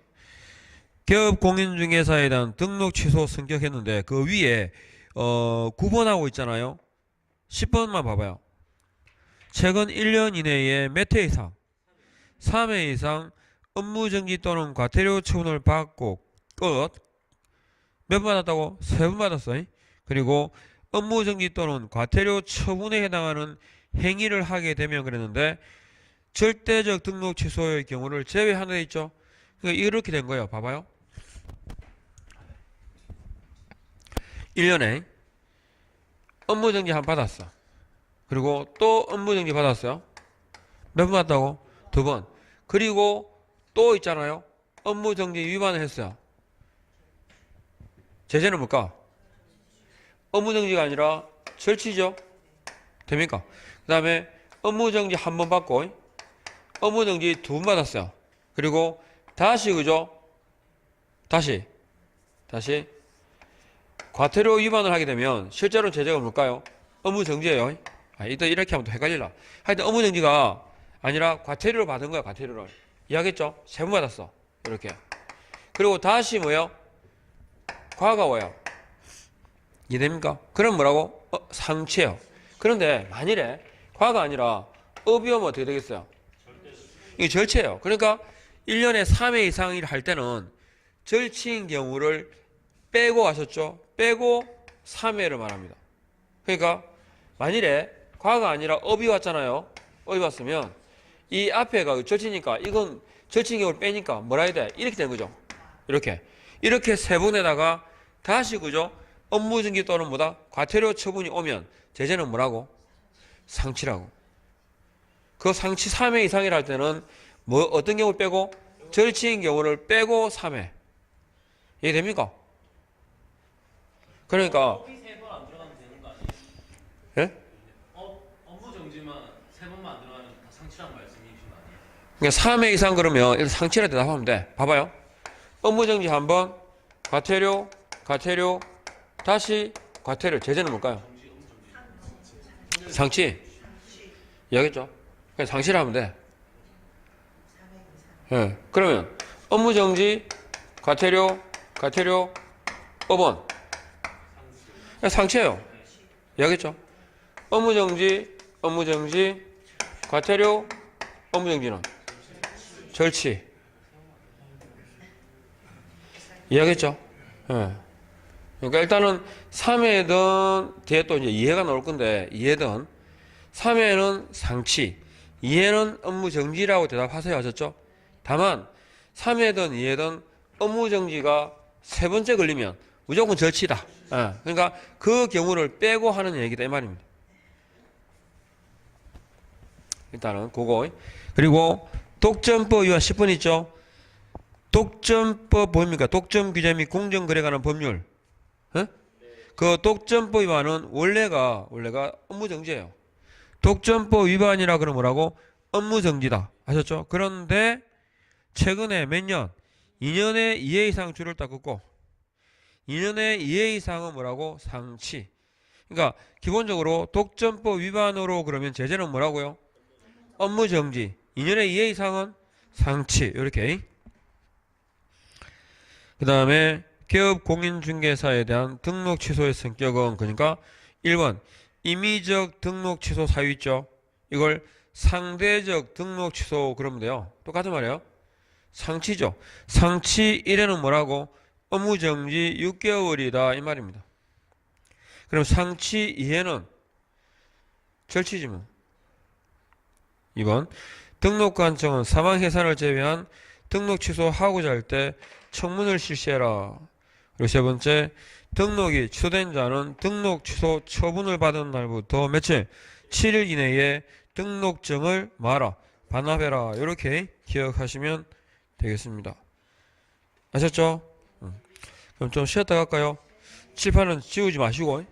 기업 공인중개사에 대한 등록 취소 승격했는데 그 위에 9번하고 있잖아요. 10번만 봐봐요. 최근 1년 이내에 몇 회 이상 3회 이상 업무정지 또는 과태료 처분을 받고 끝. 몇 번 받았다고? 3번 받았어요. 그리고 업무정지 또는 과태료 처분에 해당하는 행위를 하게 되면 그랬는데 절대적 등록 취소의 경우를 제외하는 데 있죠. 그러니까 이렇게 된 거예요. 봐봐요. 1년에 업무정지 한 번 받았어. 그리고 또 업무정지 받았어요. 몇 번 받았다고? 2번. 그리고 또 있잖아요. 업무정지 위반을 했어요. 제재는 뭘까? 업무정지가 아니라 절치죠. 됩니까? 그 다음에 업무정지 한 번 받고 업무정지 2번 받았어요. 그리고 다시 그죠? 다시 과태료 위반을 하게 되면 실제로 제재가 뭘까요? 업무정지예요. 이따 이렇게 하면 또 헷갈리라. 하여튼 업무정지가 아니라 과태료를 받은 거야. 과태료를. 이해하겠죠? 3번 받았어. 이렇게. 그리고 다시 뭐예요? 과가 와요. 이해됩니까? 그럼 뭐라고? 상치예요. 그런데 만일에 과가 아니라 업이 오면 어떻게 되겠어요? 이게 절치예요. 그러니까 1년에 3회 이상 일을 할 때는 절치인 경우를 빼고 하셨죠? 빼고 3회를 말합니다. 그러니까 만일에 과가 아니라 업이 왔잖아요. 업이 왔으면 이 앞에가 절치니까 이건 절치인 경우를 빼니까 뭐라 해야 돼? 이렇게 되는 거죠. 이렇게 3번에다가 다시 그죠? 업무정지 또는 뭐다? 과태료 처분이 오면 제재는 뭐라고? 상치라고. 그 상치 3회 이상이라 할 때는 뭐 어떤 경우를 빼고? 절치인 경우를 빼고 3회. 이해됩니까? 그러니까 업이 3번 안 들어가면 되는 거 아니에요? 예? 업무 정지만 3번만 안 들어가면 다 상치란 말씀이신 거 아니에요? 그러니까 3회 이상 그러면 이렇게 상치라 대답하면 돼. 봐봐요. 업무정지 한 번, 과태료, 다시 과태료. 제재는 뭘까요? 상치. 이해하겠죠? 그냥 상치를 하면 돼. 예. 그러면 업무정지, 과태료, 법원. 상치예요. 이해하겠죠? 업무정지, 과태료, 업무정지는 절치. 이해하겠죠? 예. 그러니까 일단은 3회든 뒤에 또 이제 2회가 나올 건데 2회든 3회는 상치, 2회는 업무정지라고 대답하세요. 하셨죠? 다만 3회든 2회든 업무정지가 3번째 걸리면 무조건 절치다. 예. 그러니까 그 경우를 빼고 하는 얘기다 이 말입니다. 일단은 그거. 그리고 독점법 위반 10번 있죠? 독점법 뭡니까? 독점 규제 및 공정거래 관한 법률. 예? 그 독점법 위반은 원래가 업무정지예요. 독점법 위반이라 그러면 뭐라고? 업무정지다. 아셨죠? 그런데 최근에 몇 년? 2년에 2회 이상 줄을 딱 긋고 2년에 2회 이상은 뭐라고? 상치. 그러니까 기본적으로 독점법 위반으로 그러면 제재는 뭐라고요? 업무정지. 2년에 2회 이상은 상치. 이렇게. 그 다음에 기업 공인중개사에 대한 등록 취소의 성격은 그러니까 1번 임의적 등록 취소 사유 있죠. 이걸 상대적 등록 취소 그러면 돼요. 똑같은 말이에요. 상치죠. 상치 1회는 뭐라고? 업무정지 6개월이다 이 말입니다. 그럼 상치 2회는 절치지 뭐. 2번 등록관청은 사망해산을 제외한 등록 취소하고자 할 때 청문을 실시해라. 그리고 세 번째, 등록이 취소된 자는 등록 취소 처분을 받은 날부터 며칠? 7일 이내에 등록증을 마라, 반납해라. 이렇게 기억하시면 되겠습니다. 아셨죠? 그럼 좀 쉬었다 갈까요? 칠판은 지우지 마시고